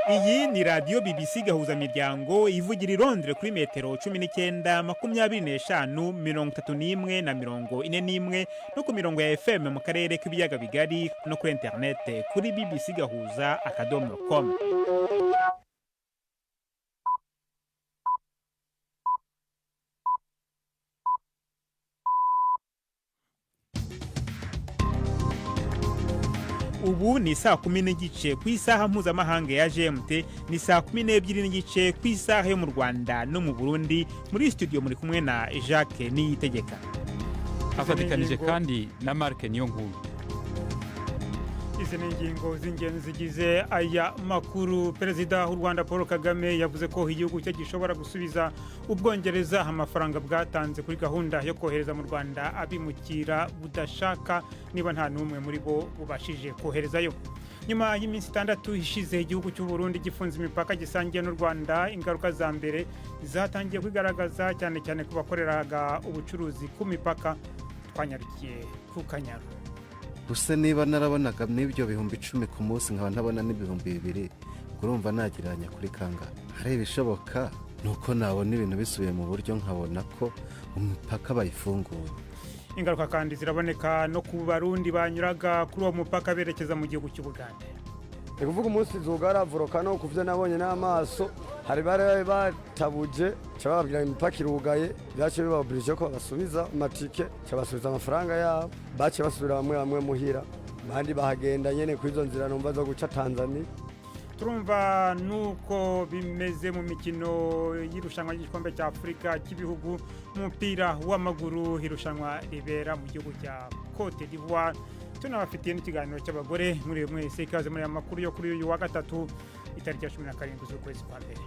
Iyi ni radio BBC gahuzamiryango ivugira i Londres kuri metero 19 25 31 na 41 no ku mirongo ya FM mu karere k'ibiyaga bigari no kuri internet kuri bbcgahuza.com. Ubu ni saa 10 n'igice ku isaha mpuzamahanga ya GMT, ni saa 12 n'igice ku isaha yo mu Rwanda no mu Burundi. Muri studio muri kumwe na Jacques Niyitegeka, afatikanije kandi na Mark Niyonkuru. Izi ni ingingo z'ingenzi zigize aya makuru. Perezida w'u Rwanda Paul Kagame yavuze ko igihugu cye gishobora gusubiza Ubwongereza amafaranga bwatanze kuri gahunda yo kohereza mu Rwanda abimukira budashaka niba nta numwe muri bo ubashije koherezayo. Nyuma y'iminsi 6 ishize igihugu cy'u Burundi gifunze imipaka gisangiye n'u Rwanda, ingaruka za mbere zatangiye kwigaragaza cyane cyane ku bakoreraga ubucuruzi ku mipaka. Twanyarukiye ku Kanyaru. Gusa niba narabonaga n'ibyo bihumbi 10 ku munsi nkaba ntabona n'ibihumbi 2, urumva nagiranya kuri kanga. Hari ibishoboka nuko nabona ibintu bisubiye mu buryo nkabona ko umupaka bayifunguye. Ingaruka kandi ziraboneka no ku Barundi banyuraga kuri uwo mupaka berekeza mu gihugu cy'u Buganda. Kuvuga umunsi zugara volcano kuvye nabonye n'amaso, hari bare batabuje cyababwira imipaka irugaye, byace bibaburije ko basubiza amatike, cyabasubiza amafaranga yabo, bace basubira bamwe muhira, bandi bahagenda nyene kwizo nzira numva zo guca Tanzania. Turumva nuko bimeze mu mikino y'irushanwa ry'igikombe cya Afrika cy'ibihugu umupira w'amaguru, hirushanwa ribera mu gihugu cya Cote d'Ivoire. Tunabafitiye n'ikiganiro cy'abagore muri mwese. Ikaze muri amakuru yo kuri uyu wa gatatu itariki ya 17 z'ukwezi kwa mbere.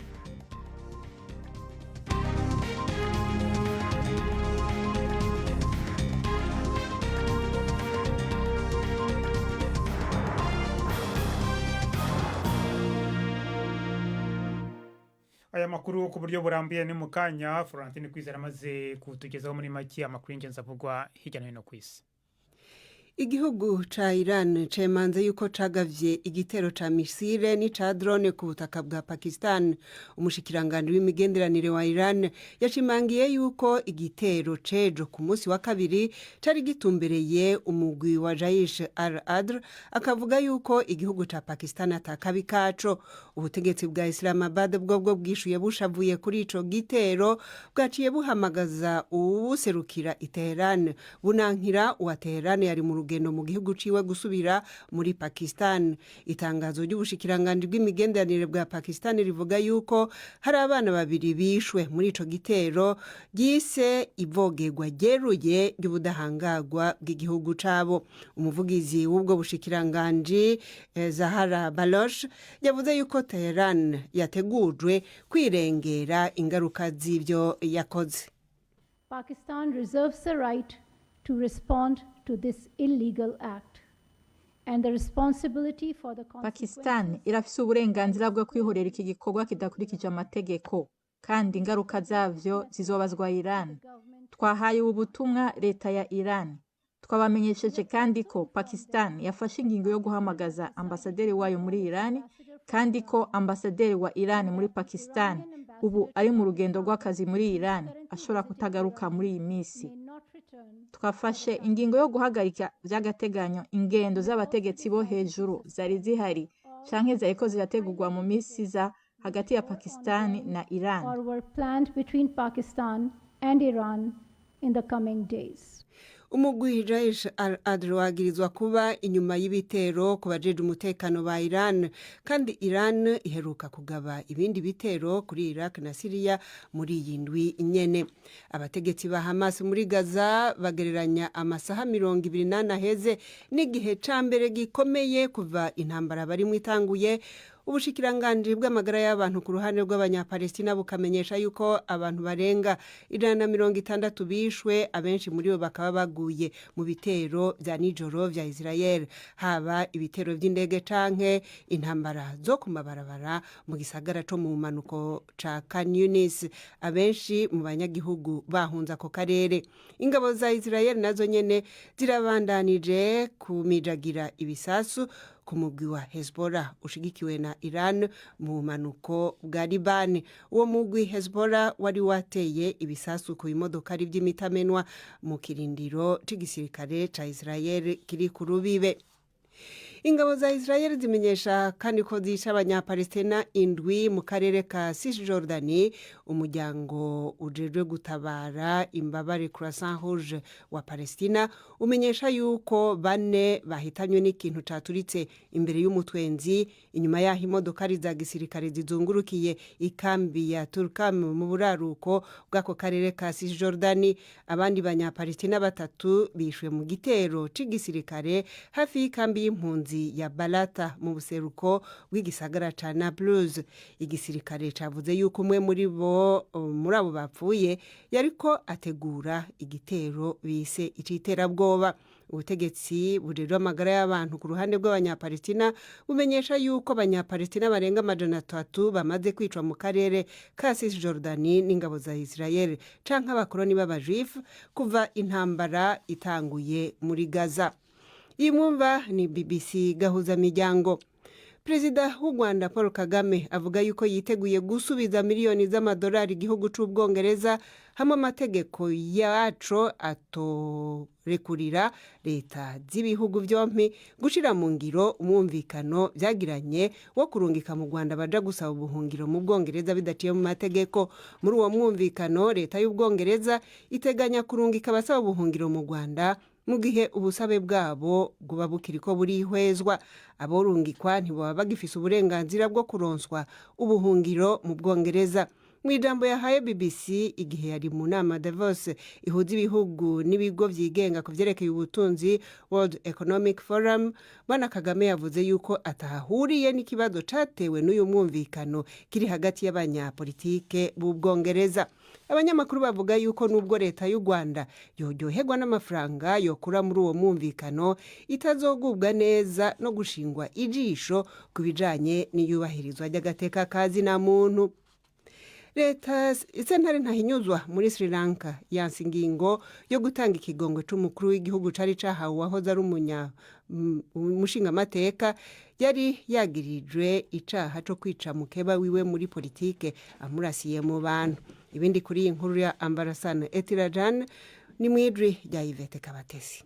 Aya makuru ku buryo burambuye ni mukanya. Florentine Kwizera amaze kutugezaho muri make amakuru y'ingenzi avugwa hirya no hino ku isi. Igihugu ca Iran cemanze yuko cagavye igitero ca misile ni ca drone ku butaka bwa Pakistan. Umushikiranganje w'imigenderanire wa Iran yashimangiye yuko igitero cejo ku munsi wa kabiri cari gitumbereye umugwi wa Jaish al-Adl, akavuga yuko igihugu ca Pakistan atakabi kaco. Ubutegetsi bwa Islamabad bwo bwishuye bushavuye kuri ico gitero, bwaciye buhamagaza uwuserukira i Tehran bunankira uwa Tehran yari mu rugendo mu gihugu ciwe gusubira muri Pakistan. Itangazo ry'ubushikiranganje bw'imigenderanire bwa Pakistan rivuga yuko hari abana babiri bishwe muri ico gitero gise ivogerwa ryeruye ry'ubudahangagwa bw'igihugu cabo. Umuvugizi w'ubwo bushikiranganje Zahara Baloch yavuze yuko Tehran yategujwe kwirengera ingaruka z'ivyo yakoze. Pakistan reserves the right to respond to this illegal act and the responsibility for the Pakistan irafise uburenganzira bwo kwihorera iki gikorwa kidakurikije amategeko, kandi ingaruka zavyo zizobazwa Iran. Twahaye ubutumwa leta ya Iran, twabamenyesheje kandi ko Pakistan yafashe ingingo yo guhamagaza ambasaderi wayo muri Iran, kandi ko ambasaderi wa Iran muri Pakistan ubu ari mu rugendo rw'akazi muri Iran ashobora kutagaruka muri iyi misi. Twafashe ingingo yo guhagarika by'agateganyo ingendo z'abategetsi bo hejuru zari zihari canke zariko zirategurwa mu misi za hagati ya Pakistan na Iran. Or were planned between Pakistan and Iran in the coming days. Umugwi Jaish al-Adl wagirizwa kuba inyuma y'ibitero ku bajeje umutekano ba Iran, kandi Iran iheruka kugaba ibindi bitero kuri Iraq na Syria muri iyi ndwi nyene. Abategetsi ba Hamas muri Gaza bagereranya amasaha 28 heze n'igihe ca mbere gikomeye kuva intambara bari mwitanguye. Ubushikiranganje bw'amagara y'abantu ku ruhande rw'abanyapalestina bukamenyesha yuko abantu barenga 160 bishwe, abenshi muri bo bakaba baguye mu bitero vya nijoro vya Israel, haba ibitero vy'indege canke intambara zo ku mabarabara mu gisagara co mu manuko ca Khan Yunis. Abenshi mu banyagihugu bahunza ko karere. Ingabo za Israel nazo nyene zirabandanije kumijagira ibisasu ku mugwi wa Hezbollah ushigikiwe na Iran mu bumanuko bwa Libani. Uwo mugwi Hezbollah wari wateye ibisasu ku imodokari by'imitamenwa mu kirindiro c'igisirikare ca Israel kiri ku rubibe. Ingabo za Israel zimenyesha kandi ko zisha abanyapalestina indwi mu karere ka Cisjordani. Umuryango ujejwe gutabara imbabare Croissant Rouge wa Palestina umenyesha yuko 4 bahitanywe n'ikintu caturitse imbere y'umutwenzi inyuma yaho imodokari za gisirikare zizungurukiye ikambi ya Turkam mu buraruko bw'ako karere ka Cisjordani. Abandi banyapalestina 3 bishwe mu gitero c'igisirikare hafi y'ikambi y'impunzi ya Balata mu buseruko bw'igisagara ca Nablus. Igisirikare cavuze yuko umwe muri abo bapfuye yariko ategura igitero bise iciterabwoba. Ubutegetsi bujejwe amagara y'abantu ku ruhande rw'abanyapalestina bumenyesha yuko abanyapalestina barenga 300 bamaze kwicwa mu karere ka Cisjordani n'ingabo za Israel canke abakoloni b'abajuif kuva intambara itanguye muri Gaza. Imwumva ni BBC gahuzamiryango. Perezida w'u Rwanda Paul Kagame avuga yuko yiteguye gusubiza miliyoni z'amadolari igihugu c'Ubwongereza hamwe amategeko yaco atorekurira leta z'ibihugu byompi gushira mu ngiro umwumvikano byagiranye wo kurungika mu Rwanda baja gusaba ubuhungiro mu Bwongereza bidaciye mu mategeko. Muri uwo mwumvikano leta y'Ubwongereza iteganya kurungika abasaba ubuhungiro mu Rwanda mu gihe ubusabe bwabo buba bukiriko burihwezwa. Aborungikwa ntibaba bagifise uburenganzira bwo kuronswa ubuhungiro mu Bwongereza. Mu ijambo yahaye BBC igihe yari mu nama Davos ihuza ibihugu n'ibigo vyigenga ku vyerekeye ubutunzi World Economic Forum, Bwana Kagame yavuze yuko atahahuriye n'ikibazo catewe n'uyu mwumvikano kiri hagati y'abanyapolitike b'Ubwongereza. Abanyamakuru bavuga yuko nubwo leta y'u Rwanda yoryoherwa n'amafaranga yokura muri uwo mwumvikano, itazogubwa neza no gushingwa ijisho ku bijanye n'iyubahirizwa ry'agateka kazi na muntu. Leta sentare ntahinyuzwa muri Sri Lanka yanse ingingo yo gutanga ikigongo c'umukuru w'igihugu cari cahawe wahoze ari umushingamateka yari yagirijwe icaha co kwica mukeba wiwe muri politike amurasiye mu bantu. Ibindi kuri iyi nkuru ya Ambarasana Etirajan ni mwidri rya Yvette Kabatesi.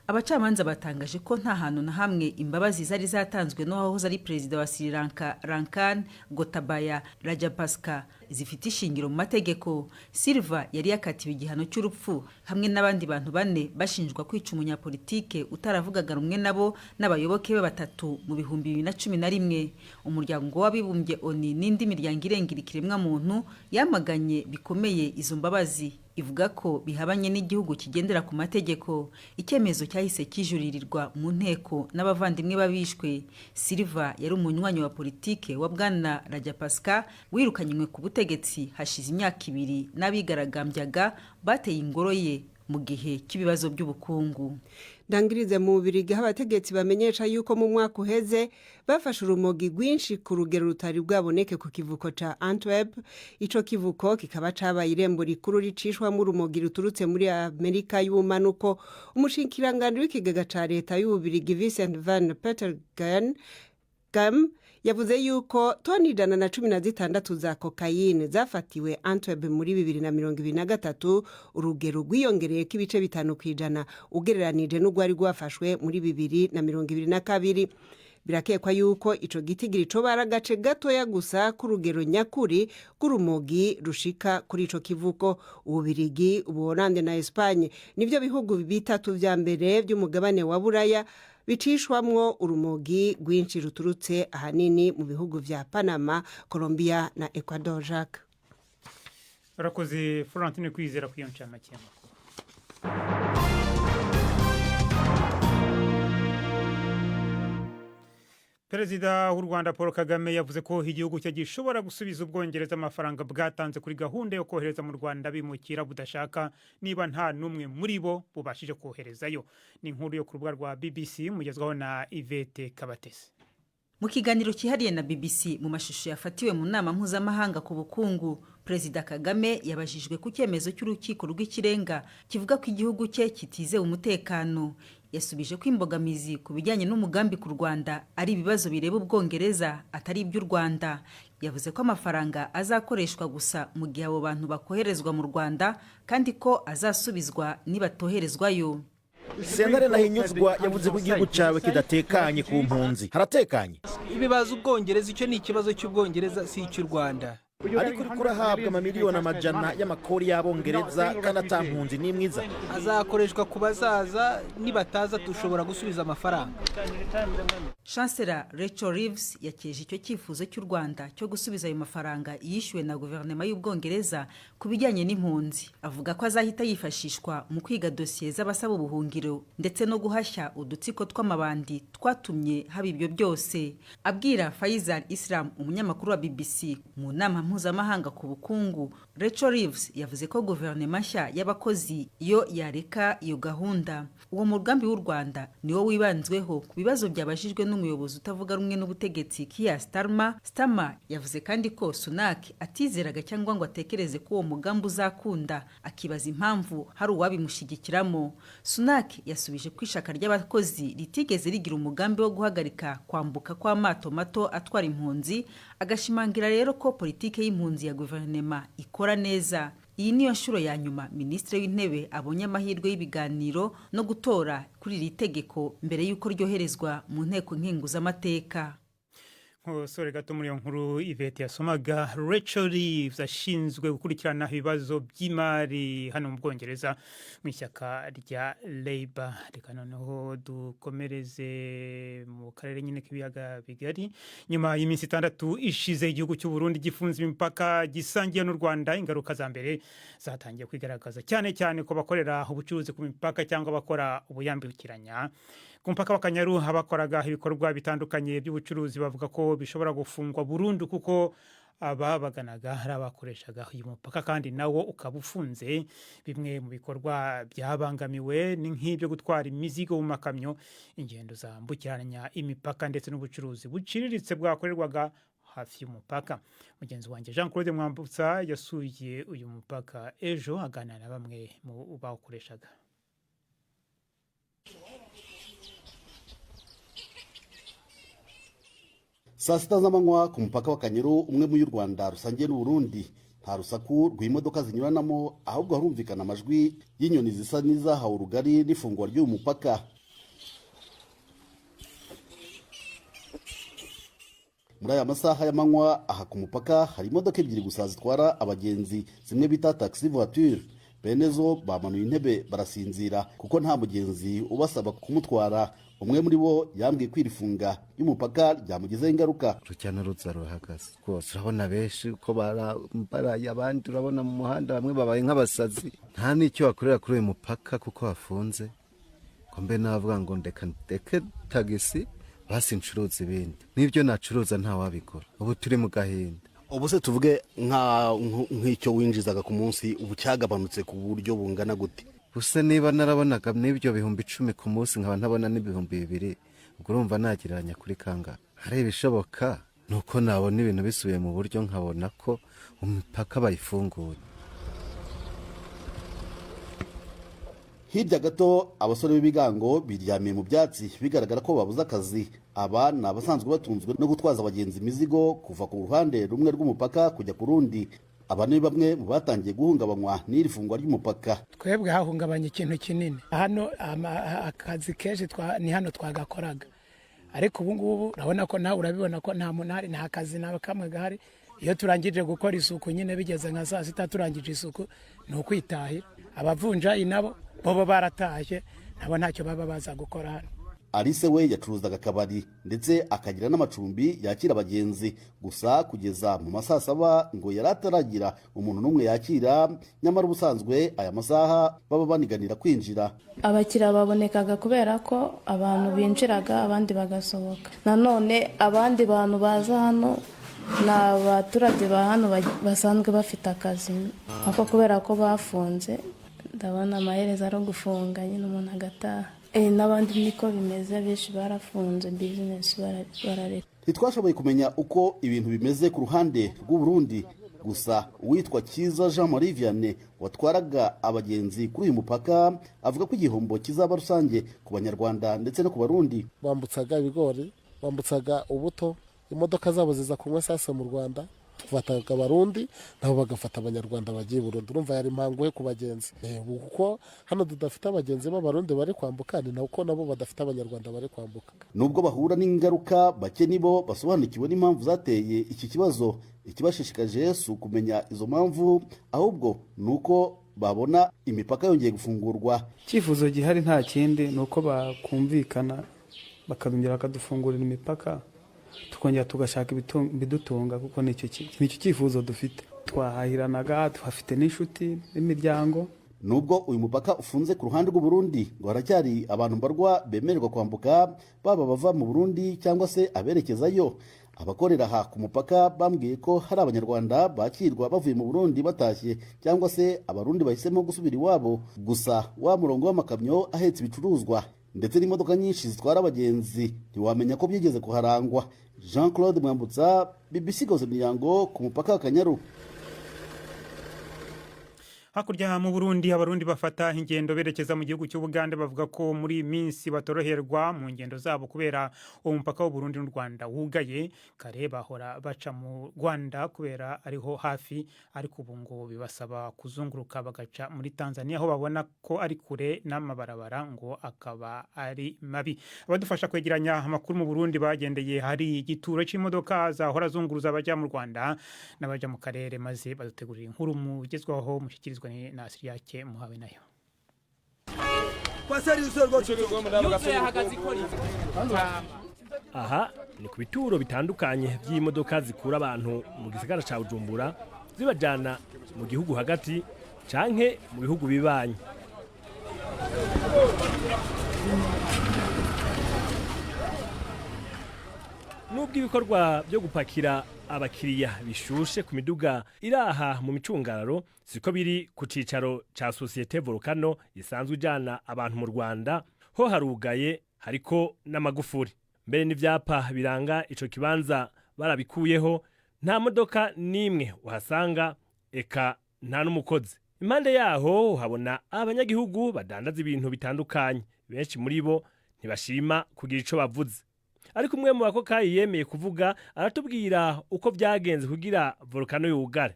Abacamanza batangaje ko nta hantu na hamwe imbabazi zari zatanzwe no wahoze ari perezida wa Sri Lanka Rankan Gotabaya Rajapaksa zifite ishingiro mu mategeko. Silva yari yakatiwe igihano cy'urupfu hamwe n'abandi bantu 4 bashinjwa kwica umunyapolitike utaravugaga rumwe nabo n'abayoboke be 3 mu 2011. Umuryango w'abibumbye ONU n'indi miryango irengera ikiremwa muntu yamaganye bikomeye izo mbabazi, ivuga ko bihabanye n'igihugu kigendera ku mategeko. Icyemezo cyahise kijuririrwa mu nteko n'abavandimwe babishwe. Silva yari umunywanyi wa politike wa Bwana Rajapaksa wirukanywe ku butegetsi hashize imyaka 2 n'abigaragambyaga bateye ingoro ye mu gihe cy'ibibazo by'ubukungu. Dangirize mu Bubiligi abategetsi bamenyesha yuko mu mwaka uheze bafashe urumogi rwinshi ku rugero rutari bwaboneke ku kivuko ca Antwerp. Ico kivuko kikaba cabaye irembo rikuru ricishwamo urumogi ruturutse muri Amerika y'ubumanuko. Umushikiranganje w'ikigega ca leta y'Ububiligi Vincent van Petergem yavuze yuko toni 116 za kokayine zafatiwe Antwerp muri 2023, urugero rwiyongereye k'ibice 5% ugereranije n'ugwari rwafashwe muri 2022. Birakekwa yuko ico gitigiri co baragace gatoya gusa ku rugero nyakuri k'urumogi rushika kuri ico kivuko. Ububiligi, Ubuholande na Espagne nivyo bihugu bitatu vya mbere by'umugabane wa Buraya bicishwamwo urumogi rwinshi ruturutse ahanini mu bihugu vya Panama, Colombia na Ecuador. Jacques Rakoze Florentine kwizera kwiyonca makemako. Perezida w'u Rwanda Paul Kagame yavuze ko igihugu cye gishobora gusubiza Ubwongereza amafaranga bwatanze kuri gahunda yo kohereza mu Rwanda bimukira budashaka niba nta numwe muri bo bubashije koherezayo. Ni inkuru yo ku rubuga rwa BBC mugezwaho na Yvette Kabatesi. Mu kiganiro cyihariye na BBC mu mashusho yafatiwe mu nama mpuzamahanga ku bukungu, Perezida Kagame yabajijwe ku cyemezo cy'urukiko rw'ikirenga kivuga ko igihugu cye kitize umutekano. yasubije ko imbogamizi ku bijyanye n'umugambi ku Rwanda ari ibibazo bireba Ubwongereza atari iby'u Rwanda. Yavuze ko amafaranga azakoreshwa gusa mu gihe abo bantu bakoherezwa mu Rwanda kandi ko azasubizwa nibatoherezwayo. Sentare Nahinyuzwa yavuze ko igihugu cyawe kidatekanye ku mpunzi. Haratekanye? Ibibazo Ubwongereza, icyo ni ikibazo cy'Ubwongereza si icy'u Rwanda. Ariko uriko urahabwa amamiliyoni amajana y'amakori y'Abongereza kandi ata mpunzi n'imwiza. Azakoreshwa ku bazaza, nibataza dushobora gusubiza amafaranga. Chancellor Rachel Reeves yakeje icyo cyifuzo cy'u Rwanda cyo gusubiza ayo mafaranga yishyuwe na guverinoma y'Ubwongereza ku bijyanye n'impunzi. Avuga ko azahita yifashishwa mu kwiga dosiye z'abasaba ubuhungiro ndetse no guhashya udutsiko tw'amabandi twatumye haba ibyo byose. Abwira Faisal Islam, umunyamakuru wa BBC mu nama mpuzamahanga ku bukungu, Rachel Reeves yavuze ko guverinoma nshya y'abakozi yo yareka iyo gahunda. Uwo mugambi w'u Rwanda niwo wibanzweho ku bibazo byabajijwe n'umuyobozi utavuga rumwe n'ubutegetsi Keir Starmer. Starmer yavuze kandi ko Sunak atizeraga cyangwa ngo atekereze ko uwo mugambi uzakunda, akibaza impamvu hari uwabimushyigikiramo. Sunak yasubije ko ishaka ry'abakozi ritigeze rigira umugambi wo guhagarika kwambuka kw'amato mato atwara impunzi, agashimangira rero ko politike y'impunzi ya guverinoma ikora neza. Iyi niyo nshuro ya nyuma Minisitiri w'Intebe abonye amahirwe y'ibiganiro no gutora kuri iri tegeko mbere y'uko ryoherezwa mu nteko nkenguzamateka. Sore gato muri iyo nkuru Yvette yasomaga. Rachel Reeves ashinzwe gukurikirana ibibazo by'imari hano mu Bwongereza mu ishyaka rya Labour. Reka noneho dukomereze mu karere nyine k'ibiyaga bigari. Nyuma y'iminsi 6 ishize igihugu cy'u Burundi gifunze imipaka gisangiye n'u Rwanda, ingaruka za mbere zatangiye kwigaragaza cyane ko bakorera ubucuruzi ku mipaka cyangwa bakora ubuyambukiranya. Ku mpaka w'Akanyaru abakoraga ibikorwa bitandukanye by'ubucuruzi bavuga ko bishobora gufungwa burundu kuko ababaganaga hari abakoreshaga uyu mupaka kandi nawo ukaba ufunze. Bimwe mu bikorwa byabangamiwe ni nk'ibyo gutwara imizigo mu makamyo, ingendo zambukiranya imipaka ndetse n'ubucuruzi buciriritse bwakorerwaga hafi y'umupaka. Mugenzi wanjye Jean Claude Mwambutsa yasuye uyu mupaka ejo aganira na bamwe mu bawukoreshaga. Saa 6 z'amanywa ku mupaka w'Akanyaru, umwe mu y'u Rwanda rusangiye n'u Burundi, nta rusaku rw'imodoka zinyuranamo, ahubwo harumvikana amajwi y'inyoni zisa n'izahawe urugari n'ifungwa ry'uyu mupaka. Muri aya masaha y'amanywa aha ku mupaka hari imodoka ebyiri gusa zitwara abagenzi, zimwe bita taxi voiture. Benezo bamanuye intebe barasinzira kuko nta mugenzi ubasaba kumutwara. Umwe muri bo yambwiye kwirifunga y'umupaka ryamugizeho ingaruka. Rujyana ruza ruhagaze rwose, urabona benshi uko baraye, abandi urabona mu muhanda bamwe babaye nk'abasazi. Nta n'icyo bakorera kuri uyu mupaka kuko hafunze. Ko mbe navuga ngo ndeke tagisi basi ncuruza ibindi, n'ibyo nacuruza nta wabikora. Ubu turi mu gahinda. Ubu se tuvuge nk'icyo winjizaga ku munsi ubu cyagabanutse ku buryo bungana gute? Use niba narabonaga n'ibyo bihumbi 10 ku munsi nkaba ntabona n'ibihumbi 2, ubwo urumva nagereranya kuri kanga. Hari ibishoboka nuko nabona ibintu bisubiye mu buryo, nkabona ko umupaka bayifunguye. Hirya gato abasore b'ibigango biryamiye mu byatsi bigaragara ko babuze akazi. Aba ni abasanzwe batunzwe no gutwaza abagenzi imizigo kuva ku ruhande rumwe rw'umupaka kujya ku rundi. Aba ni bamwe mu batangiye guhungabanywa n'iri fungwa ry'umupaka. Twebwe hahungabanye ikintu kinini hano, akazi kenshi ni hano twagakoraga, ariko ubu ngubu urabona ko nawe urabibona ko nta munari, nta kazi nawe kamwe gahari. Iyo turangije gukora isuku nyine bigeze nka saa 6 turangije isuku ni ukwitahira. Abavunjayi nabo bobo baratashye, nabo ntacyo baba baza gukora hano. Alice we yacuruzaga akabari ndetse akagira n'amacumbi yakira abagenzi, gusa kugeza mu masaha 7 ngo yarataragira umuntu n'umwe yakira. Nyamara ubusanzwe aya masaha baba baniganira kwinjira. Abakira babonekaga kubera ko abantu binjiraga abandi bagasohoka. Nanone abandi bantu baza hano n'abaturage ba hano basanzwe bafite akazi, ako kubera ko bafunze ndabona amaherezo ari gufunga nyine umuntu agataha. N'abandi niko bimeze, benshi barafunze business barareka. Ntitwashoboye kumenya uko ibintu bimeze ku ruhande rw'u Burundi gusa uwitwa Kiza Jean Marie Vianney watwaraga abagenzi kuri uyu mupaka avuga ko igihombo kizaba rusange ku banyarwanda ndetse no ku barundi. Bambutsaga ibigori, bambutsaga ubuto, imodoka zabo ziza kunywa sasa mu Rwanda, tufataga abarundi nabo bagafata abanyarwanda bagiye Burundi. Urumva yari impanguye ku bagenzi kuko hano tudafite abagenzi b'abarundi bari kwambuka, ni nako nabo badafite abanyarwanda bari kwambuka. Nubwo bahura n'ingaruka, bake nibo basobanukiwe n'impamvu zateye iki kibazo. Ikibashishikaje si ukumenya izo mpamvu, ahubwo nuko babona imipaka yongeye gufungurwa. Icyifuzo gihari nta kindi, nuko bakumvikana bakadongera bakadufungurira imipaka, tukongera tugashaka ibidutunga, kuko nicyo cyifuzo dufite. Twahahiranaga, tuhafite n'inshuti n'imiryango. Nubwo uyu mupaka ufunze ku ruhande rw'u Burundi, ngo haracyari abantu mbarwa bemererwa kwambuka, baba bava mu Burundi cyangwa se aberekezayo. Abakorera aha ku mupaka bambwiye ko hari abanyarwanda bakirwa bavuye mu Burundi batashye, cyangwa se abarundi bahisemo gusubira iwabo. Gusa wa murongo w'amakamyo ahetse ibicuruzwa ndetse n'imodoka nyinshi zitwara abagenzi ntiwamenya ko byigeze kuharangwa. Jean Claude Mwambutsa, BBC Ikaze ku mupaka wa Kanyaru. Hakurya mu Burundi, abarundi bafata ingendo berekeza mu gihugu cy'Ubuganda bavuga ko muri minsi batoroherwa mu ngendo zabo kubera umupaka w'u Burundi n'u Rwanda wugaye. Kare bahora baca mu Rwanda kubera ariho hafi, ariko ubu ngo bibasaba kuzunguruka bagaca muri Tanzania aho babona ko ari kure n'amabarabara ngo akaba ari mabi. Abadufasha kwegeranya amakuru mu Burundi bagendeye hari igituro cy'imodoka zahora zunguruza abajya mu Rwanda n'abajya mu karere, maze badutegurira inkuru mugezwaho mushikirizwa na ashyushye muhawe nayo. Aha ni ku bituro bitandukanye by'imodoka zikura abantu mu gisagara ca Bujumbura zibajana mu gihugu hagati canke mu bihugu bibanye. Nubwo ibikorwa byo gupakira abakiriya bishushe ku miduga iraha mu micungararo, siko biri ku cicaro ca Societe Volcano isanzwe ijana abantu mu Rwanda. Ho harugaye, hariko n'amagufuri, mbere n'ivyapa biranga ico kibanza barabikuyeho. Nta modoka nimwe uhasanga, eka nta n'umukozi. Impande yaho uhabona abanyagihugu badandaza ibintu bitandukanye. Benshi muri bo ntibashima kugira ico bavuze, ariko umwe mu bakokayi yemeye kuvuga aratubwira uko byagenze kugira volcano yugare.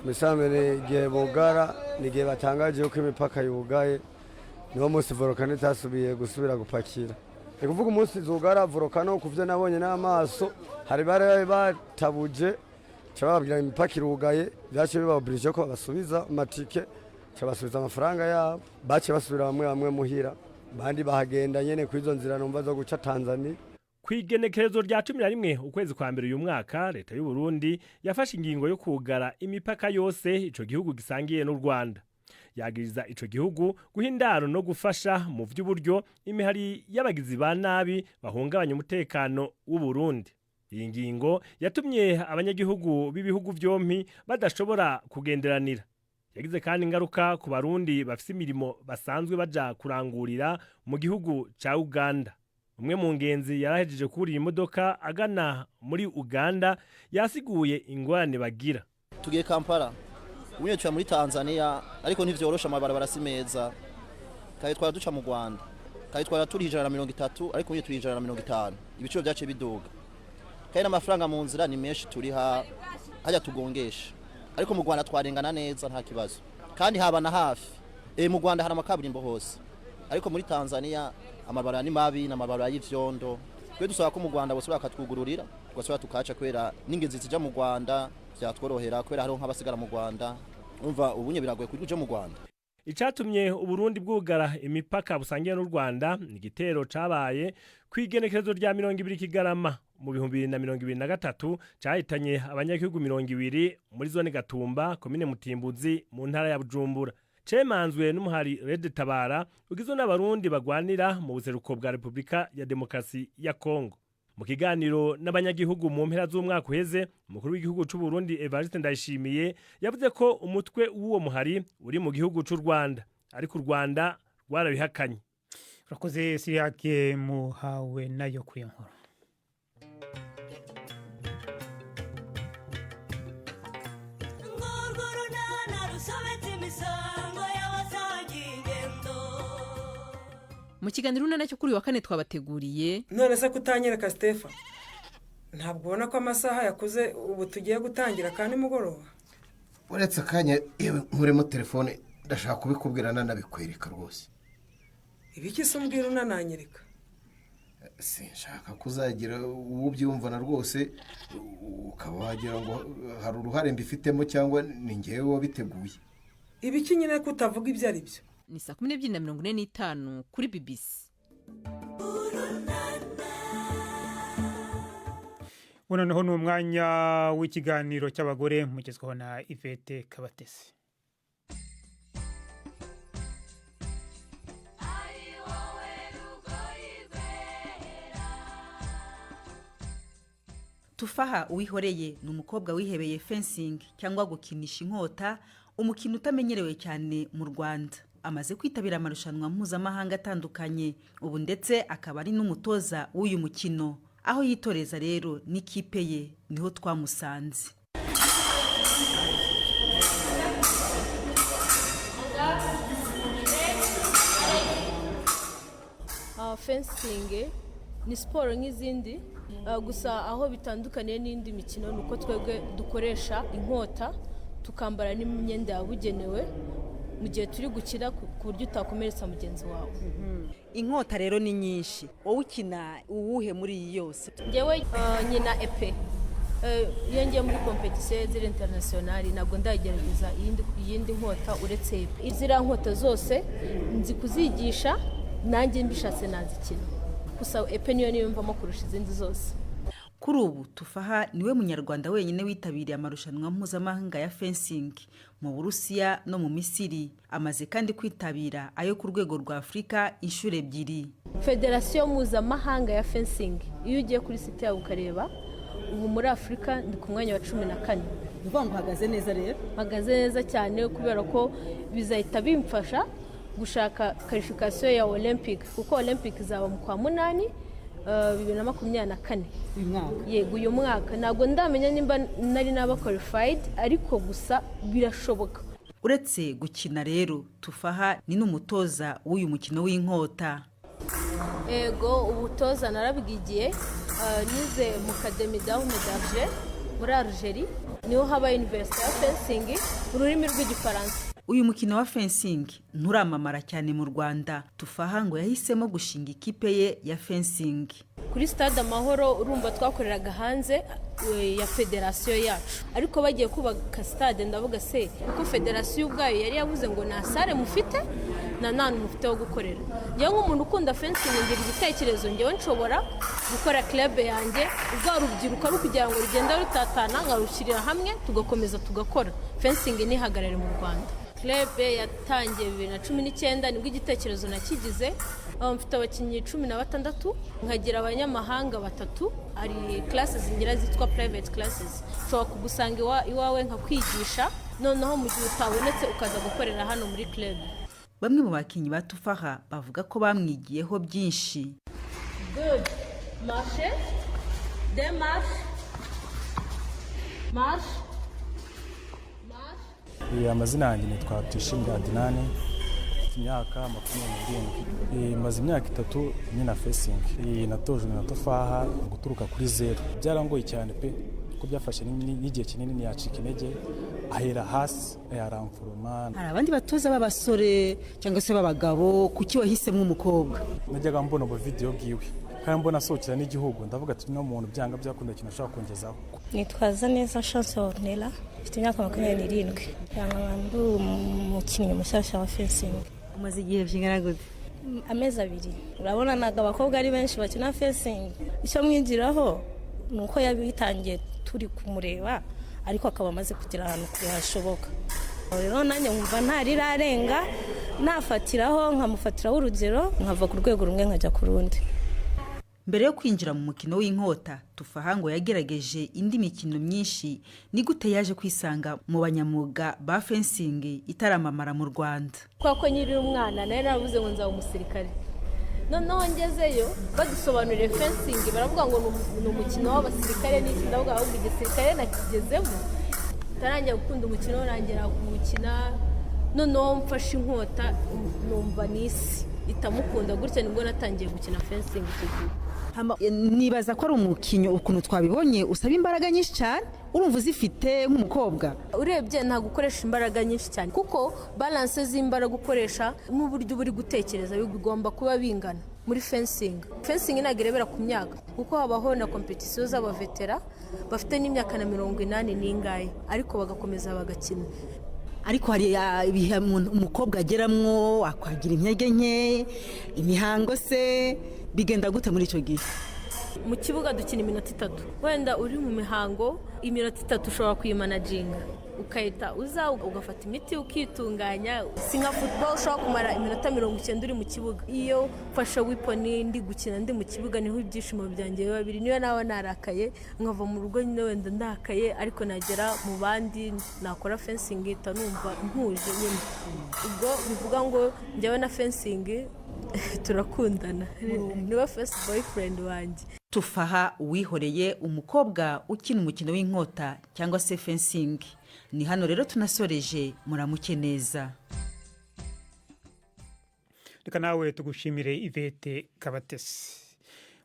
Misamene igihe bugara nigihe batangaje uko imipaka yugaye, niho munsi volcano itasubiye gusubira gupakira. Ikuvuga umunsi zugara volcano kuvye nabonye n'amaso, hari bare batabuje cyababwira imipaka irugaye, byace bibaburije ko basubiza amatike, cyabasubiza amafaranga yabo, bace basubira bamwe muhira, bandi bahagenda nyene kwizo nzira numva zo guca Tanzania. Kwigenekerezo rya 11 ukwezi kwa mbere uyu mwaka, leta y'u Burundi yafashe ingingo yo kugara imipaka yose ico gihugu gisangiye n'u Rwanda. Yagiriza ico gihugu guhindaro no gufasha mu vy'uburyo imihari y'abagizi ba nabi bahungabanya umutekano w'u Burundi. Iyi ngingo yatumye abanyagihugu b'ibihugu vyompi badashobora kugenderanira. Yagize kandi ingaruka ku barundi bafise imirimo basanzwe baja kurangurira mu gihugu ca Uganda. Umwe mu ngenzi yarahejeje kurira imodoka agana muri Uganda yasiguye ingorane bagira. Tugiye Kampala, umwe cyo muri Tanzania, ariko ntivyorosha amabarabara si meza. Kaye twara duca mu Rwanda, kaye twara turi 130, ariko umwe turi 150. Ibiciro byace biduga. Kaye n'amafaranga mu nzira ni menshi turiha hajya tugongesha. Ariko mu Rwanda twarengana neza nta kibazo. Kandi haba na hafi. Mu Rwanda hari amakaburimbo hose. Ariko muri Tanzania amabarabara ni mabi n'amabarabara y'ivyondo. Twe dusaba ko mu Rwanda bose bakatwugururira, tugasubira tukaca kwera n'ingezi zija mu Rwanda byatworohera kwera hariho nk'abasigara mu Rwanda. Umva ubunye biragoye kuje mu Rwanda. Icatumye u Burundi bwugara imipaka busangiye n'u Rwanda ni igitero cabaye kwigenekerezo rya 20 Kigarama mu 2023 cahitanye abanyagihugu 20 muri zone Gatumba, komine Mutimbuzi mu ntara ya Bujumbura. Cemanzwe n'umuhari Red Tabara ugizwe n'abarundi bagwanira mu buseruko bwa Republika ya Demokarasi ya Kongo. Mu kiganiro n'abanyagihugu mu mpera z'umwaka uheze, umukuru w'igihugu cy'u Burundi Evariste Ndayishimiye yavuze ko umutwe w'uwo muhari uri mu gihugu cy'u Rwanda, ariko u Rwanda rwarabihakanye. Urakoze Siriake muhawe nayo kuri nkuru. mu kiganiro cyo kuri wa kane twabateguriye. None se kutanyereka Stefa, ntabwo ubona ko amasaha yakuze ubu tugiye gutangira kandi mugoroba? Uretse akanya yewe nkuremo telefone ndashaka kubikubwira nanabikwereka rwose. Ibiki se umbwira unananyereka? Sinshaka kuzagira ubyumva na rwose ukaba wagira ngo hari uruhare mbifitemo cyangwa ni ngewe wabiteguye. Ibiki nyine kutavuga ibyo ari byo? Ni 12:45 kuri BBC. Noneho ni umwanya w'ikiganiro cy'abagore mugezweho na Ivete Kabatesi. Tufaha Uwihoreye ni umukobwa wihebeye fencing cyangwa gukinisha inkota, umukino utamenyerewe cyane mu Rwanda. Amaze kwitabira amarushanwa mpuzamahanga atandukanye, ubu ndetse akaba ari n'umutoza w'uyu mukino. Aho yitoreza rero n'ikipe ye niho twamusanze. Fencing ni siporo nk'izindi, gusa aho bitandukaniye n'indi mikino nuko twebwe dukoresha inkota tukambara n'imyenda yabugenewe mu gihe turi gukina ku buryo utakomeretsa mugenzi wawe. Inkota rero ni nyinshi, wowe ukina uwuhe muri iyi yose? Ngewe nyina epe. Iyo ngiye muri competition ziri international ntabwo ndagerageza iyindi nkota uretse epe. Izira nkota zose nzi kuzigisha, nanjye mbishatse nazikina. Gusa epe niyo niyumvamo kurusha izindi zose. Kuri ubu Tufaha niwe munyarwanda wenyine witabiriye amarushanwa mpuzamahanga ya fencing mu Burusiya no mu Misiri. Amaze kandi kwitabira ayo ku rwego rwa Afrika inshuro 2. Federation mpuzamahanga ya fencing iyo ugiye kuri site yawe ukareba, ubu muri Afrika ndi ku mwanya wa 14. Uvuga ngo hagaze neza rero? Hagaze neza cyane kubera ko bizahita bimfasha gushaka qualification ya Olympic, kuko Olympic zaba mu kwa 8 2024. Yego uyu mwaka ntabwo ndamenya nimba nari naba qualified, ariko gusa birashoboka. Uretse gukina rero Tufaha ni n'umutoza w'uyu mukino w'inkota. Ego ubutoza narabwigiye, nize mu Academy d'Armes muri Algeria, niho haba University of Fencing ururimi rw'igifaransa. Uyu mukino wa fencing nturamamara cyane mu Rwanda. Tufaha ngo yahisemo gushinga ikipe ye ya fencing kuri Stade Amahoro. Urumva twakoreraga hanze ya federation yacu, ariko bagiye kubaka stade ndavuga se kuko federation ubwayo yari yavuze ngo nta sare mufite na nta mufite wo gukorera. Ngewe nk'umuntu ukunda fencing ngira igitekerezo, ngewe nshobora gukora club yanjye ubwa rubyiruko ari kugira ngo rugende rutatana nkarushyirira hamwe tugakomeza tugakora fencing nihagarare mu Rwanda. Club yatangiye 2019 nibwo igitekerezo nakigize. Mfite abakinnyi 16, nkagira abanyamahanga 3, ari classes ngira zitwa private classes. Ushobora kugusanga iwawe nkakwigisha, noneho mu gihe utabonetse ukaza gukorera hano muri club. Bamwe mu bakinnyi ba Tufaha bavuga ko bamwigiyeho byinshi. Good. Marche. Démarche. Marche. Amazina yanjye nitwa Tuyishimira Adinani, imyaka 27. Maze imyaka 3 nyina fencing. Natojwe na Tufaha guturuka kuri 0. Byarangoye cyane pe, ko byafashe n'igihe kinini ntiyacika intege, ahera hasi yaramfuruma. Hari abandi batoza b'abasore cyangwa se b'abagabo, kuki wahisemo umukobwa? Najyaga mbona mu video bwiwe kandi mbona asohokera n'igihugu, ndavuga ati no muntu byanga byakunda ikintu ashaka kongezaho. Nitwaza neza chance Ornella, mfite imyaka 27. Yanga bandu umukinnyi mushyashya wa fencing. Umaze igihe kingana gute? Amezi 2. Urabona naga abakobwa ari benshi bakina fencing. Icyo mwigiraho nuko yabitangiye turi kumureba, ariko akaba amaze kugira ahantu hashoboka. Rero nanjye nkumva ntarirarenga, nafatiraho nkamufatiraho urugero, nkava ku rwego rumwe nkajya ku rundi. Mbere yo kwinjira mu mukino w'inkota, Tufaha ngo yagerageje indi mikino myinshi. Ni gute yaje kwisanga mu banyamuga ba fencing itaramamara mu Rwanda? Kwako nyiri umwana nari navuze ngo nzabe umusirikare, noneho ngezeyo badusobanurire fencing baravuga ngo ni umukino w'abasirikare n'iki, ndavuga ahubwo igisirikare nakigezemo. Tarangiye gukunda umukino, rangira kuwukina, noneho mfashe inkota numva nisi itamukunda gutya nibwo natangiye gukina fencing icyo gihe. Nibaza ko ari umukinyo ukuntu twabibonye usaba imbaraga nyinshi cyane, urumva uzifite nk'umukobwa. Urebye nta gukoresha imbaraga nyinshi cyane kuko balance z'imbaraga ukoresha n'uburyo buri gutekereza bigomba kuba bingana muri fencing. Fencing ntabwo irebera ku myaka kuko habaho na competition z'abavetera bafite n'imyaka na 80 n'ingahe ariko bagakomeza bagakina. Ariko hari ibihe umukobwa ageramwo akwagira intege nke, imihango se bigenda gute muri icyo gihe? Mu kibuga dukina iminota 3, wenda uri mu mihango iminota 3 ushobora kuyimanaginga ukahita uza ugafata imiti ukitunganya. Si nka football ushobora kumara iminota 90 uri mu kibuga. Iyo mfashe weapon ndi gukina ndi mu kibuga niho ibyishimo byanjye biba biri. Niyo nawe narakaye nkava mu rugo nyine wenda ndakaye ariko nagera mu bandi nakora fencing itanumva ntuje nyine. Ubwo bivuga ngo njyewe na fencing turakundana, niwe first boyfriend wanjye. Tufaha Uwihoreye, umukobwa ukina umukino w'inkota cyangwa se fencing. Ni hano rero tunasoreje, muramuke neza. Reka nawe tugushimire Ivete Kabatesi.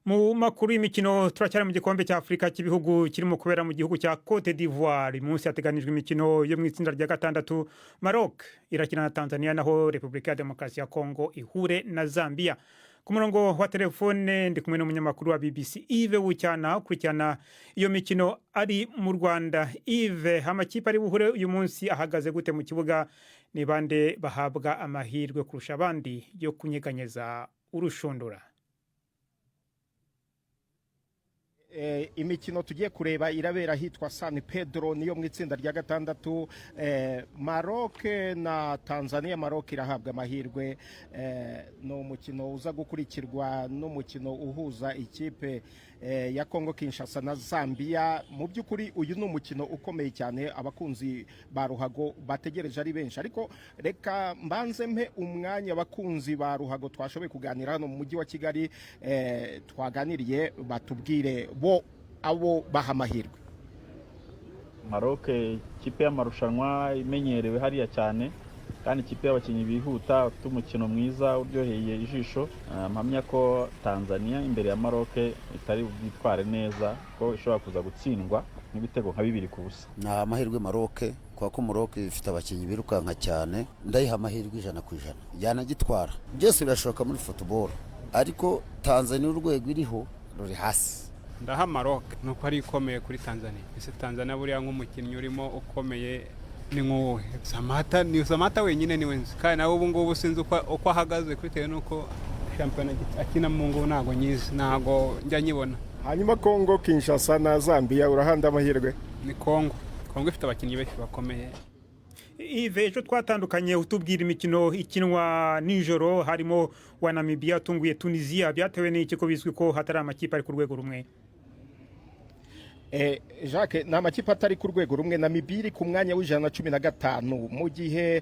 Mu makuru y'imikino turacyari mu gikombe cya Afrika cy'ibihugu kirimo kubera mu gihugu cya Cote d'Ivoire. Munsi yateganijwe imikino yo mu itsinda rya gatandatu. Maroc irakina na Tanzania, naho Republika ya Demokarasi ya Kongo ihure na Zambia. Ku murongo wa telefone ndi kumwe n'umunyamakuru wa BBC Yves Bucyana ukurikirana iyo mikino ari mu Rwanda. Yves, amakipe ari buhure uyu munsi ahagaze gute mu kibuga? Ni bande bahabwa amahirwe kurusha abandi yo kunyeganyeza urushundura? Imikino tugiye kureba irabera hitwa San Pedro, niyo mu itsinda rya gatandatu. Maroc na Tanzania. Maroc irahabwa amahirwe, no mukino uza gukurikirwa n'umukino uhuza ikipe ya Kongo Kinshasa na Zambia. Mu by'ukuri uyu ni umukino ukomeye cyane abakunzi ba ruhago bategereje ari benshi, ariko reka mbanze mpe umwanya abakunzi ba ruhago twashoboye kuganira hano mu mujyi wa Kigali, twaganiriye batubwire bo abo baha amahirwe. Maroc ikipe y'amarushanwa imenyerewe hariya cyane, kandi ikipe y'abakinnyi bihuta ufite umukino mwiza uryoheye ijisho. Mpamya ko Tanzania imbere ya Maroc itari bwitware neza, ko ishobora kuza gutsindwa n'ibitego nka 2-0. Na amahirwe Maroc, kwa ko Maroc ifite abakinnyi birukanka cyane, ndayiha amahirwe 100%. Yanagitwara byose birashoboka muri football, ariko Tanzania urwego iriho ruri hasi. Ndaha Maroc nuko ari ikomeye kuri Tanzania. Ese Tanzania buriya nk'umukinnyi urimo ukomeye ni nk'uwe Samata wenyine ni wenzi, kandi nawe ubu ngubu sinzi uko ahagaze bitewe n'uko shampiyona akina mu ngubu ntago nyizi, ntago njya nyibona. Hanyuma Kongo Kinshasa na Zambia urahanda amahirwe? Ni Kongo ifite abakinnyi benshi bakomeye. Yves, ejo twatandukanye utubwira imikino ikinwa nijoro, harimo wa Namibia tunguye Tunisia. Byatewe n'iki ko bizwi ko hatari amakipe ari ku rwego rumwe? Jacques, na amakipe atari ku rwego rumwe. Namibia iri ku mwanya w'115, mu gihe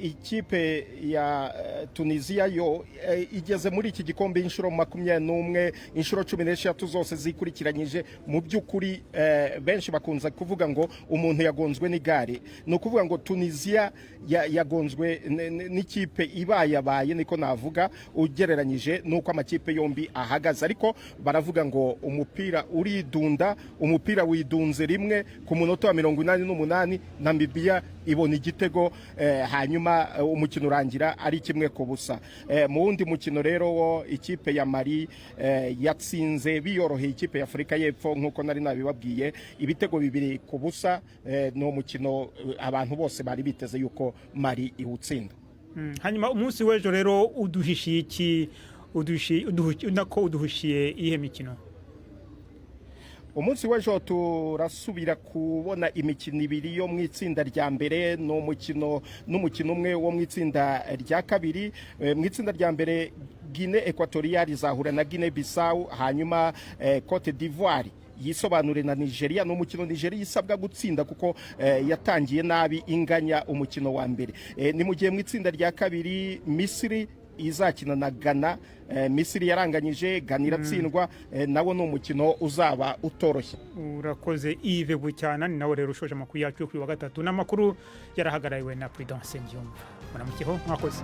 ikipe ya Tunisia yo igeze muri iki gikombe inshuro 21, inshuro 16 zose zikurikiranyije. Mu by'ukuri benshi bakunza kuvuga ngo umuntu yagonzwe n'igare. No kuvuga ngo Tunisia yagonzwe n'ikipe ibayabaye, niko navuga, ugereranyije nuko amakipe yombi ahagaze. Ariko baravuga ngo umupira uridunda, umupira widunze rimwe ku munota wa 88, Namibia ibona igitego, hanyuma umukino urangira ari 1-0. Mu wundi mukino rero wo ikipe ya Mali yatsinze biyoroheye ikipe ya Afrika y'Epfo, nkuko nari nabibabwiye, ibitego 2-0. No mukino abantu bose bari biteze yuko Mali iwutsinda. Hanyuma umunsi w'ejo rero uduhishiye iki? Uduhishiye ihe mikino? Umunsi w'ejo turasubira kubona imikino 2 yo mu itsinda rya mbere, n'umukino umwe wo mu itsinda rya kabiri. Mu itsinda rya mbere Guinée Equatoriale izahura na Guinée Bissau, hanyuma Cote d'Ivoire yisobanure na Nigeria. N'umukino Nigeria isabwa gutsinda kuko yatangiye nabi inganya umukino wa mbere. Ni mu gihe mu itsinda rya kabiri Misiri izakina na Ghana. Misiri yaranganyije, Ghana iratsindwa, nawo ni umukino uzaba utoroshye. Urakoze Yves Bucyana, ni nawe rero ushoje amakuru yacu kuri wa gatatu. N'amakuru yarahagarariwe na Prudence Njyumva. Muramukiho, mwakoze.